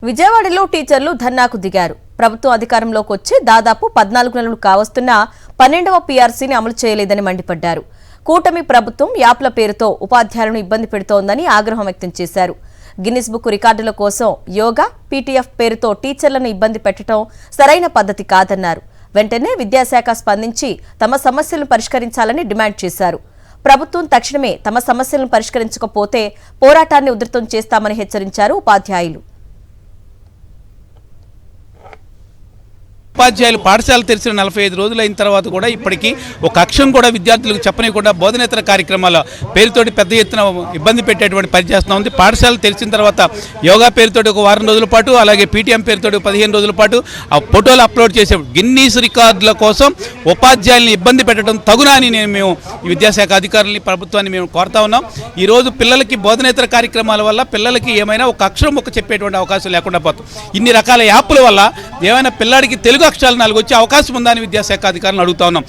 విజయవాడలో టీచర్లు ధర్నాకు దిగారు. ప్రభుత్వం అధికారంలోకి వచ్చి దాదాపు 14 నెలలు కావస్తున్నా 12వ పీఆర్సీని అమలు చేయలేదని మండిపడ్డారు. కూటమి ప్రభుత్వం యాప్ల పేరుతో ఉపాధ్యాయులను ఇబ్బంది పెడుతోందని ఆగ్రహం వ్యక్తం చేశారు. గిన్నిస్ బుక్ రికార్డుల కోసం యోగా, పీటీఎఫ్ పేరుతో టీచర్లను ఇబ్బంది పెట్టడం సరైన పద్ధతి కాదన్నారు. వెంటనే విద్యాశాఖ స్పందించి తమ సమస్యలను పరిష్కరించాలని డిమాండ్ చేశారు. ప్రభుత్వం తక్షణమే తమ సమస్యలను పరిష్కరించకపోతే పోరాటాన్ని ఉధృతం చేస్తామని హెచ్చరించారు ఉపాధ్యాయులు. ఉపాధ్యాయులు పాఠశాల తెరిచిన 45 రోజులైన తర్వాత కూడా ఇప్పటికీ ఒక అక్షరం కూడా విద్యార్థులకు చెప్పనీయకుండా బోధనేతర కార్యక్రమాల పేరుతోటి పెద్ద ఎత్తున ఇబ్బంది పెట్టేటువంటి పని చేస్తూ ఉంది. పాఠశాల తెరిచిన తర్వాత యోగా పేరుతోటి ఒక వారం రోజుల పాటు, అలాగే పీటీఎం పేరుతోటి 15 రోజుల పాటు ఆ ఫోటోలు అప్లోడ్ చేసే గిన్నీస్ రికార్డుల కోసం ఉపాధ్యాయుల్ని ఇబ్బంది పెట్టడం తగునా అని మేము ఈ విద్యాశాఖ అధికారులని, ప్రభుత్వాన్ని మేము కోరుతా ఉన్నాం. ఈరోజు పిల్లలకి బోధనేతర కార్యక్రమాల వల్ల పిల్లలకి ఏమైనా ఒక అక్షరం చెప్పేటువంటి అవకాశం లేకుండా పోతుంది. ఇన్ని రకాల యాప్ల వల్ల ఏమైనా పిల్లాడికి తెలుగు అక్షరాలు 4 వచ్చే అవకాశం ఉందని విద్యాశాఖ అధికారులను అడుగుతా ఉన్నాం.